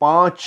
5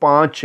5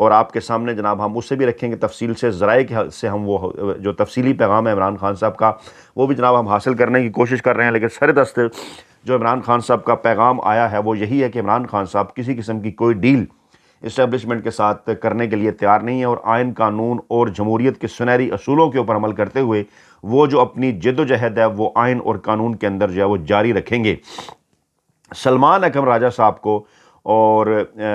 اور آپ کے سامنے جناب ہم اسے بھی رکھیں گے تفصیل سے، ذرائع سے ہم وہ جو تفصیلی پیغام ہے عمران خان صاحب کا وہ بھی جناب ہم حاصل کرنے کی کوشش کر رہے ہیں۔ لیکن سر دست جو عمران خان صاحب کا پیغام آیا ہے وہ یہی ہے کہ عمران خان صاحب کسی قسم کی کوئی ڈیل اسٹیبلشمنٹ کے ساتھ کرنے کے لیے تیار نہیں ہے، اور آئین، قانون اور جمہوریت کے سنہری اصولوں کے اوپر عمل کرتے ہوئے وہ جو اپنی جد و جہد ہے وہ آئین اور قانون کے اندر جو ہے وہ جاری رکھیں گے۔ سلمان اکرم راجہ صاحب کو اور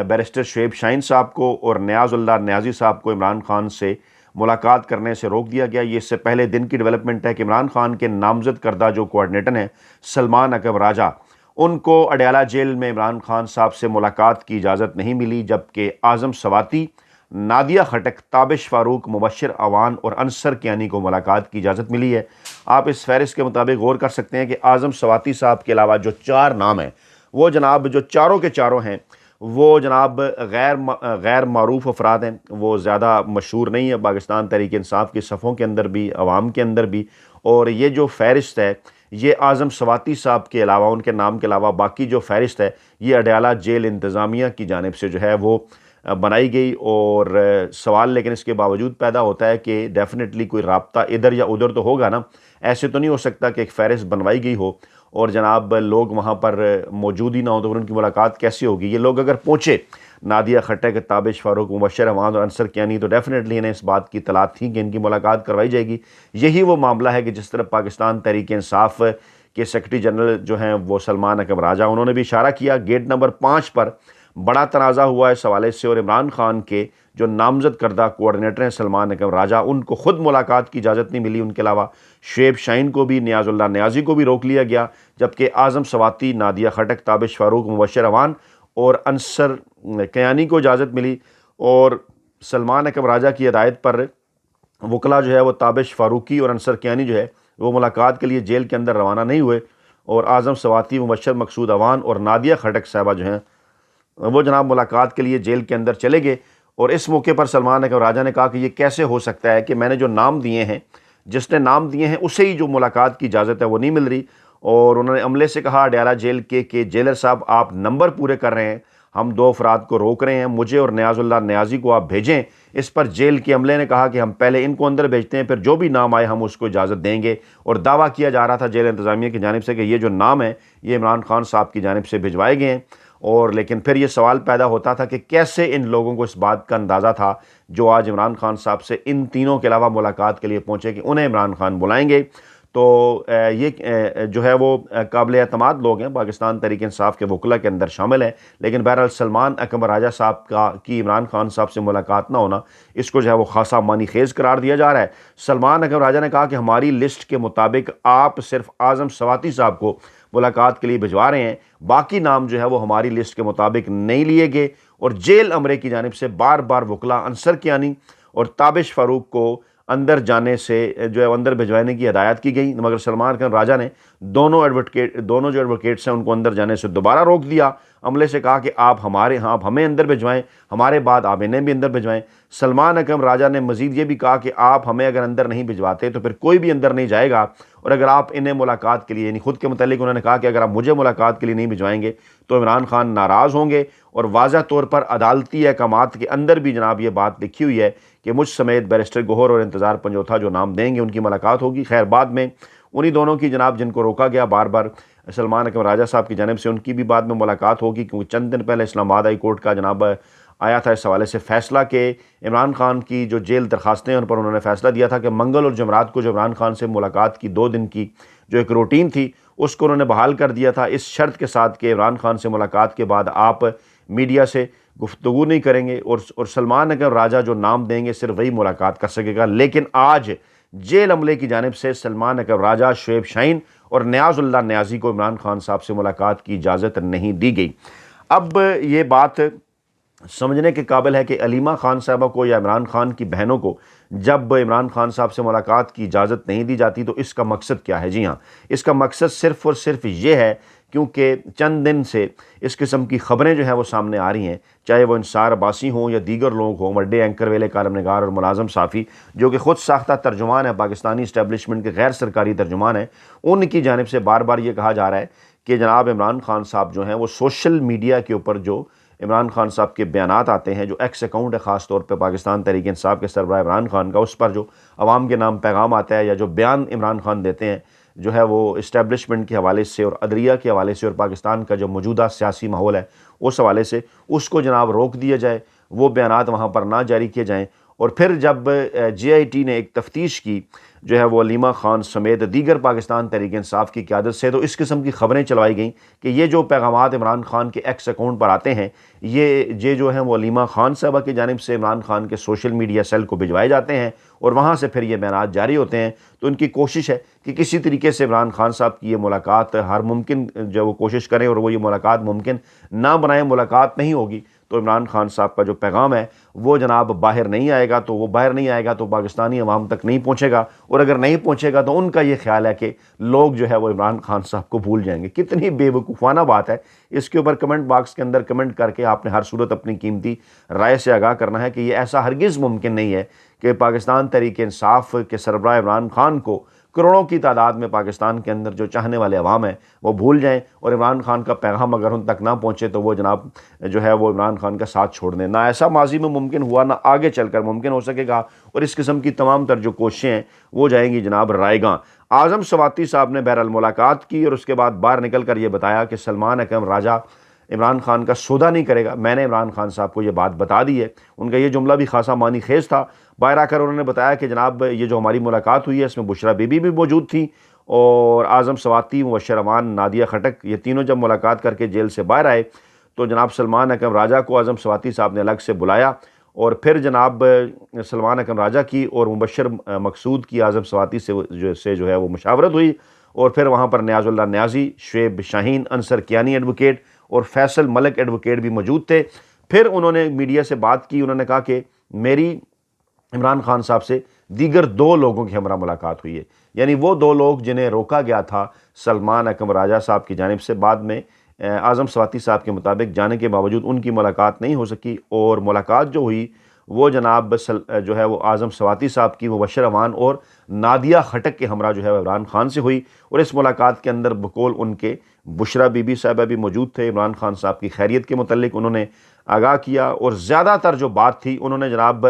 بیرسٹر شعیب شاہین صاحب کو اور نیاز اللہ نیازی صاحب کو عمران خان سے ملاقات کرنے سے روک دیا گیا۔ یہ اس سے پہلے دن کی ڈیولپمنٹ ہے کہ عمران خان کے نامزد کردہ جو کوآرڈینیٹر ہیں سلمان اکرم راجہ، ان کو اڈیالہ جیل میں عمران خان صاحب سے ملاقات کی اجازت نہیں ملی، جبکہ اعظم سواتی، نادیہ خٹک، تابش فاروق، مبشر اعوان اور انصر کیانی کو ملاقات کی اجازت ملی ہے۔ آپ اس فہرست کے مطابق غور کر سکتے ہیں کہ اعظم سواتی صاحب کے علاوہ جو 4 نام ہیں وہ جناب جو چاروں کے چاروں ہیں وہ جناب غیر معروف افراد ہیں، وہ زیادہ مشہور نہیں ہے پاکستان تحریک انصاف کی صفوں کے اندر بھی، عوام کے اندر بھی۔ اور یہ جو فہرست ہے یہ اعظم سواتی صاحب کے علاوہ، ان کے نام کے علاوہ باقی جو فہرست ہے یہ اڈیالہ جیل انتظامیہ کی جانب سے جو ہے وہ بنائی گئی۔ اور سوال لیکن اس کے باوجود پیدا ہوتا ہے کہ ڈیفینیٹلی کوئی رابطہ ادھر یا ادھر تو ہوگا نا، ایسے تو نہیں ہو سکتا کہ ایک فہرست بنوائی گئی ہو اور جناب لوگ وہاں پر موجود ہی نہ ہو تو پھر ان کی ملاقات کیسے ہوگی؟ یہ لوگ اگر پہنچے، نادیہ خٹک، تابش فاروق، مبشر اعوان اور انصر کیانی، تو ڈیفینیٹلی انہیں اس بات کی اطلاع تھی کہ ان کی ملاقات کروائی جائے گی۔ یہی وہ معاملہ ہے کہ جس طرح پاکستان تحریک انصاف کے سیکرٹری جنرل جو ہیں وہ سلمان اکرم راجہ، انہوں نے بھی اشارہ کیا گیٹ نمبر 5 پر بڑا تنازع ہوا ہے اس حوالے سے، اور عمران خان کے جو نامزد کردہ کوآرڈینیٹر ہیں سلمان اکرم راجہ، ان کو خود ملاقات کی اجازت نہیں ملی۔ ان کے علاوہ شعیب شاہین کو بھی، نیاز اللہ نیازی کو بھی روک لیا گیا، جبکہ اعظم سواتی، نادیہ خٹک، تابش فاروق، مبشر اعوان اور انصر کیانی کو اجازت ملی۔ اور سلمان اکرم راجہ کی ہدایت پر وکلاء جو ہے وہ تابش فاروقی اور انصر کیانی جو ہے وہ ملاقات کے لیے جیل کے اندر روانہ نہیں ہوئے، اور اعظم سواتی، مبشر مقصود اعوان اور نادیہ خٹک صاحبہ جو ہیں وہ جناب ملاقات کے لیے جیل کے اندر چلے گئے۔ اور اس موقع پر سلمان اکرم راجہ نے کہا کہ یہ کیسے ہو سکتا ہے کہ میں نے جو نام دیے ہیں، جس نے نام دیے ہیں اسے ہی جو ملاقات کی اجازت ہے وہ نہیں مل رہی۔ اور انہوں نے عملے سے کہا اڈیالہ جیل کے کہ جیلر صاحب آپ نمبر پورے کر رہے ہیں، ہم 2 افراد کو روک رہے ہیں، مجھے اور نیاز اللہ نیازی کو آپ بھیجیں۔ اس پر جیل کے عملے نے کہا کہ ہم پہلے ان کو اندر بھیجتے ہیں، پھر جو بھی نام آئے ہم اس کو اجازت دیں گے۔ اور دعویٰ کیا جا رہا تھا جیل انتظامیہ کی جانب سے کہ یہ جو نام ہے یہ عمران خان صاحب کی جانب سے بھجوائے گئے ہیں۔ اور لیکن پھر یہ سوال پیدا ہوتا تھا کہ کیسے ان لوگوں کو اس بات کا اندازہ تھا جو آج عمران خان صاحب سے ان تینوں کے علاوہ ملاقات کے لیے پہنچے کہ انہیں عمران خان بلائیں گے۔ تو یہ جو ہے وہ قابل اعتماد لوگ ہیں، پاکستان تحریک انصاف کے وکلاء کے اندر شامل ہیں، لیکن بہرحال سلمان اکرم راجہ صاحب کی عمران خان صاحب سے ملاقات نہ ہونا اس کو جو ہے وہ خاصا معنی خیز قرار دیا جا رہا ہے۔ سلمان اکرم راجہ نے کہا کہ ہماری لسٹ کے مطابق آپ صرف اعظم سواتی صاحب کو ملاقات کے لیے بھجوا رہے ہیں، باقی نام جو ہے وہ ہماری لسٹ کے مطابق نہیں لیے گئے۔ اور جیل عملے کی جانب سے بار بار وکلاء انصر کیانی اور تابش فاروق کو اندر جانے سے جو ہے اندر بھجوانے کی ہدایت کی گئی، مگر سلمان اکرم راجہ نے دونوں جو ایڈوکیٹس ہیں ان کو اندر جانے سے دوبارہ روک دیا۔ عملے سے کہا کہ آپ ہمارے ہاں ہمیں اندر بھجوائیں، ہمارے بعد آپ انہیں بھی اندر بھجوائیں۔ سلمان اکرم راجہ نے مزید یہ بھی کہا کہ آپ ہمیں اگر اندر نہیں بھجواتے تو پھر کوئی بھی اندر نہیں جائے گا، اور اگر آپ انہیں ملاقات کے لیے، یعنی خود کے متعلق انہوں نے کہا کہ اگر آپ مجھے ملاقات کے لیے نہیں بھجوائیں گے تو عمران خان ناراض ہوں گے۔ اور واضح طور پر عدالتی احکامات کے اندر بھی جناب یہ بات لکھی ہوئی ہے کہ مجھ سمیت بیرسٹر گوہر اور انتظار پنجوتھا جو نام دیں گے ان کی ملاقات ہوگی۔ خیر بعد میں انہی دونوں کی جناب جن کو روکا گیا بار بار سلمان اکرم راجہ صاحب کی جانب سے، ان کی بھی بعد میں ملاقات ہوگی، کیونکہ چند دن پہلے اسلام آباد ہائی کورٹ کا جناب آیا تھا اس حوالے سے فیصلہ کہ عمران خان کی جو جیل درخواستیں ہیں ان پر انہوں نے فیصلہ دیا تھا کہ منگل اور جمعرات کو جو عمران خان سے ملاقات کی 2 دن کی جو ایک روٹین تھی اس کو انہوں نے بحال کر دیا تھا، اس شرط کے ساتھ کہ عمران خان سے ملاقات کے بعد آپ میڈیا سے گفتگو نہیں کریں گے، اور سلمان اکرم راجہ جو نام دیں گے صرف وہی ملاقات کر سکے گا۔ لیکن آج جیل عملے کی جانب سے سلمان اکرم راجہ، شعیب شاہین اور نیاز اللہ نیازی کو عمران خان صاحب سے ملاقات کی اجازت نہیں دی گئی۔ اب یہ بات سمجھنے کے قابل ہے کہ علیمہ خان صاحبہ کو یا عمران خان کی بہنوں کو جب عمران خان صاحب سے ملاقات کی اجازت نہیں دی جاتی تو اس کا مقصد کیا ہے؟ جی ہاں، اس کا مقصد صرف اور صرف یہ ہے کیونکہ چند دن سے اس قسم کی خبریں جو ہیں وہ سامنے آ رہی ہیں، چاہے وہ انصار عباسی ہوں یا دیگر لوگ ہوں، وڈے اینکر ویلے کالم نگار اور ملازم صحافی جو کہ خود ساختہ ترجمان ہیں، پاکستانی اسٹیبلشمنٹ کے غیر سرکاری ترجمان ہیں، ان کی جانب سے بار بار یہ کہا جا رہا ہے کہ جناب عمران خان صاحب جو ہیں وہ سوشل میڈیا کے اوپر جو عمران خان صاحب کے بیانات آتے ہیں، جو ایکس اکاؤنٹ ہے خاص طور پہ پاکستان تحریک انصاف کے سربراہ عمران خان کا، اس پر جو عوام کے نام پیغام آتا ہے یا جو بیان عمران خان دیتے ہیں جو ہے وہ اسٹیبلشمنٹ کے حوالے سے اور عدلیہ کے حوالے سے اور پاکستان کا جو موجودہ سیاسی ماحول ہے اس حوالے سے، اس کو جناب روک دیا جائے، وہ بیانات وہاں پر نہ جاری کیے جائیں۔ اور پھر جب جے آئی ٹی نے ایک تفتیش کی جو ہے وہ علیمہ خان سمیت دیگر پاکستان تحریک انصاف کی قیادت سے، تو اس قسم کی خبریں چلوائی گئیں کہ یہ جو پیغامات عمران خان کے ایکس اکاؤنٹ پر آتے ہیں یہ جو ہیں وہ علیمہ خان صاحبہ کی جانب سے عمران خان کے سوشل میڈیا سیل کو بھجوائے جاتے ہیں اور وہاں سے پھر یہ بیانات جاری ہوتے ہیں۔ تو ان کی کوشش ہے کہ کسی طریقے سے عمران خان صاحب کی یہ ملاقات ہر ممکن جو وہ کوشش کریں اور وہ یہ ملاقات ممکن نہ بنائیں، ملاقات نہیں ہوگی تو عمران خان صاحب کا جو پیغام ہے وہ جناب باہر نہیں آئے گا، تو وہ باہر نہیں آئے گا تو پاکستانی عوام تک نہیں پہنچے گا، اور اگر نہیں پہنچے گا تو ان کا یہ خیال ہے کہ لوگ جو ہے وہ عمران خان صاحب کو بھول جائیں گے۔ کتنی بے وقوفانہ بات ہے، اس کے اوپر کمنٹ باکس کے اندر کمنٹ کر کے آپ نے ہر صورت اپنی قیمتی رائے سے آگاہ کرنا ہے کہ یہ ایسا ہرگز ممکن نہیں ہے کہ پاکستان تحریک انصاف کے سربراہ عمران خان کو کروڑوں کی تعداد میں پاکستان کے اندر جو چاہنے والے عوام ہیں وہ بھول جائیں، اور عمران خان کا پیغام اگر ان تک نہ پہنچے تو وہ جناب جو ہے وہ عمران خان کا ساتھ چھوڑ دیں۔ نہ ایسا ماضی میں ممکن ہوا، نہ آگے چل کر ممکن ہو سکے گا، اور اس قسم کی تمام تر جو کوششیں ہیں وہ جائیں گی جناب رائے گاں۔ اعظم سواتی صاحب نے بہرحال ملاقات کی اور اس کے بعد باہر نکل کر یہ بتایا کہ سلمان اکرم راجہ عمران خان کا سودا نہیں کرے گا، میں نے عمران خان صاحب کو یہ بات بتا دی ہے۔ ان کا یہ جملہ بھی خاصا معنی خیز تھا۔ باہر آ کر انہوں نے بتایا کہ جناب یہ جو ہماری ملاقات ہوئی ہے اس میں بشرا بی بی بھی موجود تھی، اور اعظم سواتی، مبشر امان، نادیہ خٹک، یہ تینوں جب ملاقات کر کے جیل سے باہر آئے تو جناب سلمان اکرم راجہ کو اعظم سواتی صاحب نے الگ سے بلایا، اور پھر جناب سلمان اکرم راجہ کی اور مبشر مقصود کی اعظم سواتی سے جو ہے وہ مشاورت ہوئی، اور پھر وہاں پر نیاز اللہ نیازی، شعیب شاہین، انصر کیانی ایڈوکیٹ اور فیصل ملک ایڈوکیٹ بھی موجود تھے۔ پھر انہوں نے میڈیا سے بات کی، انہوں نے کہا کہ میری عمران خان صاحب سے دیگر 2 لوگوں کی ہمراہ ملاقات ہوئی ہے، یعنی وہ 2 لوگ جنہیں روکا گیا تھا سلمان اکرم راجہ صاحب کی جانب سے، بعد میں اعظم سواتی صاحب کے مطابق جانے کے باوجود ان کی ملاقات نہیں ہو سکی، اور ملاقات جو ہوئی وہ جناب جو ہے وہ اعظم سواتی صاحب کی مبشر امان اور نادیہ خٹک کے ہمراہ جو ہے عمران خان سے ہوئی، اور اس ملاقات کے اندر بقول ان کے بشرا بی بی صاحبہ بھی موجود تھے۔ عمران خان صاحب کی خیریت کے متعلق انہوں نے آگاہ کیا، اور زیادہ تر جو بات تھی انہوں نے جناب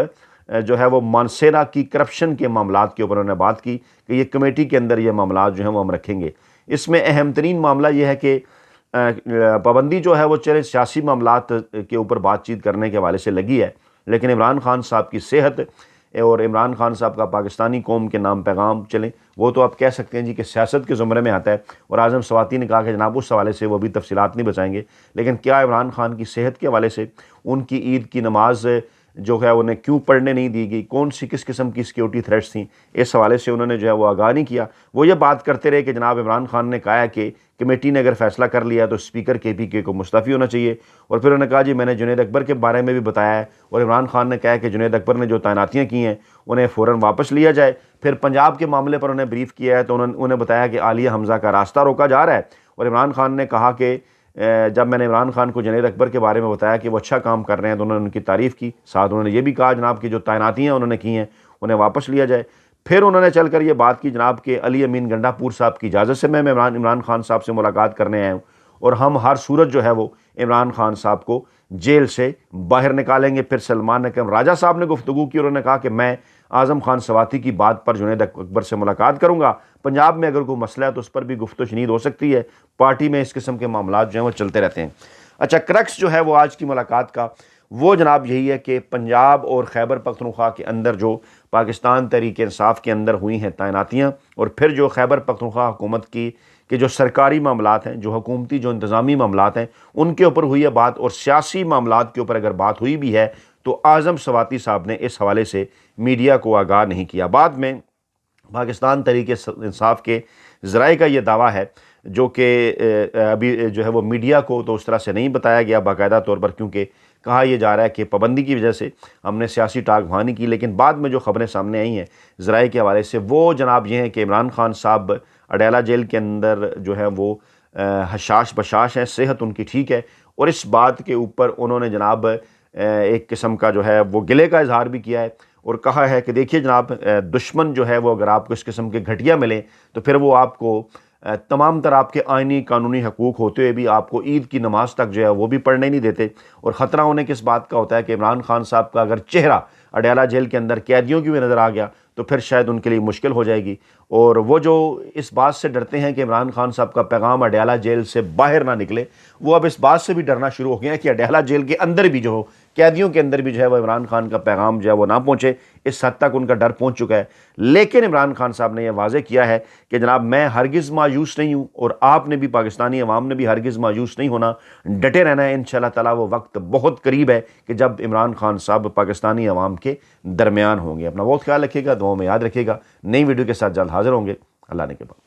جو ہے وہ مانسیرا کی کرپشن کے معاملات کے اوپر انہوں نے بات کی کہ یہ کمیٹی کے اندر یہ معاملات جو ہیں وہ ہم رکھیں گے۔ اس میں اہم ترین معاملہ یہ ہے کہ پابندی جو ہے وہ چلے سیاسی معاملات کے اوپر بات چیت کرنے کے حوالے سے لگی ہے، لیکن عمران خان صاحب کی صحت اور عمران خان صاحب کا پاکستانی قوم کے نام پیغام چلیں، وہ تو آپ کہہ سکتے ہیں جی کہ سیاست کے زمرے میں آتا ہے، اور اعظم سواتی نے کہا کہ جناب اس حوالے سے وہ بھی تفصیلات نہیں بتائیں گے، لیکن کیا عمران خان کی صحت کے حوالے سے ان کی عید کی نماز جو ہے انہیں کیوں پڑھنے نہیں دی گئی، کون سی کس قسم کی سیکیورٹی تھریٹس تھیں، اس حوالے سے انہوں نے جو ہے وہ آگاہ نہیں کیا۔ وہ یہ بات کرتے رہے کہ جناب عمران خان نے کہا ہے کہ کمیٹی نے اگر فیصلہ کر لیا تو اسپیکر کے پی کے کو مستعفی ہونا چاہیے، اور پھر انہوں نے کہا جی میں نے جنید اکبر کے بارے میں بھی بتایا ہے، اور عمران خان نے کہا کہ جنید اکبر نے جو تعیناتیاں کی ہیں انہیں فوراً واپس لیا جائے۔ پھر پنجاب کے معاملے پر انہیں بریف کیا ہے تو انہیں بتایا کہ عالیہ حمزہ کا راستہ روکا جا رہا ہے، اور عمران خان نے کہا کہ جب میں نے عمران خان کو جنید اکبر کے بارے میں بتایا کہ وہ اچھا کام کر رہے ہیں تو انہوں نے ان کی تعریف کی، ساتھ انہوں نے یہ بھی کہا جناب کہ جو تعیناتیاں انہوں نے کی ہیں انہیں واپس لیا جائے۔ پھر انہوں نے چل کر یہ بات کی جناب کہ علی امین گنڈا پور صاحب کی اجازت سے میں عمران خان صاحب سے ملاقات کرنے آیا ہوں، اور ہم ہر صورت جو ہے وہ عمران خان صاحب کو جیل سے باہر نکالیں گے۔ پھر سلمان اکرم راجہ صاحب نے گفتگو کی اور انہوں نے کہا کہ میں اعظم خان سواتی کی بات پر جنید اکبر سے ملاقات کروں گا، پنجاب میں اگر کوئی مسئلہ ہے تو اس پر بھی گفت و شنید ہو سکتی ہے، پارٹی میں اس قسم کے معاملات جو ہیں وہ چلتے رہتے ہیں۔ اچھا، کرکس جو ہے وہ آج کی ملاقات کا وہ جناب یہی ہے کہ پنجاب اور خیبر پختونخوا کے اندر جو پاکستان تحریک انصاف کے اندر ہوئی ہیں تعیناتیاں، اور پھر جو خیبر پختونخوا حکومت کی کہ جو سرکاری معاملات ہیں، جو حکومتی جو انتظامی معاملات ہیں ان کے اوپر ہوئی ہے بات، اور سیاسی معاملات کے اوپر اگر بات ہوئی بھی ہے تو اعظم سواتی صاحب نے اس حوالے سے میڈیا کو آگاہ نہیں کیا۔ بعد میں پاکستان تحریک انصاف کے ذرائع کا یہ دعویٰ ہے جو کہ ابھی جو ہے وہ میڈیا کو تو اس طرح سے نہیں بتایا گیا باقاعدہ طور پر، کیونکہ کہا یہ جا رہا ہے کہ پابندی کی وجہ سے ہم نے سیاسی ٹاک وہاں نہیں کی، لیکن بعد میں جو خبریں سامنے آئی ہیں ذرائع کے حوالے سے وہ جناب یہ ہیں کہ عمران خان صاحب اڈیالہ جیل کے اندر جو ہے وہ حشاش بشاش ہیں، صحت ان کی ٹھیک ہے، اور اس بات کے اوپر انہوں نے جناب ایک قسم کا جو ہے وہ گلے کا اظہار بھی کیا ہے، اور کہا ہے کہ دیکھیے جناب دشمن جو ہے وہ اگر آپ کو اس قسم کے گھٹیا ملیں تو پھر وہ آپ کو تمام تر آپ کے آئینی قانونی حقوق ہوتے ہوئے بھی آپ کو عید کی نماز تک جو ہے وہ بھی پڑھنے نہیں دیتے. اور خطرہ ہونے کس بات کا ہوتا ہے کہ عمران خان صاحب کا اگر چہرہ اڈیالہ جیل کے اندر قیدیوں کی بھی نظر آ گیا تو پھر شاید ان کے لیے مشکل ہو جائے گی. اور وہ جو اس بات سے ڈرتے ہیں کہ عمران خان صاحب کا پیغام اڈیالہ جیل سے باہر نہ نکلے, وہ اب اس بات سے بھی ڈرنا شروع ہو گئے ہیں کہ اڈیالہ جیل کے اندر بھی جو ہو, قیدیوں کے اندر بھی جو ہے وہ عمران خان کا پیغام جو ہے وہ نہ پہنچے. اس حد تک ان کا ڈر پہنچ چکا ہے. لیکن عمران خان صاحب نے یہ واضح کیا ہے کہ جناب میں ہرگز مایوس نہیں ہوں, اور آپ نے بھی, پاکستانی عوام نے بھی ہرگز مایوس نہیں ہونا, ڈٹے رہنا ہے. انشاءاللہ تعالیٰ وہ وقت بہت قریب ہے کہ جب عمران خان صاحب پاکستانی عوام کے درمیان ہوں گے. اپنا بہت خیال رکھیے گا, دعاؤں میں یاد رکھیے گا. نئی ویڈیو کے ساتھ جلد حاضر ہوں گے. اللہ نے کے بعد.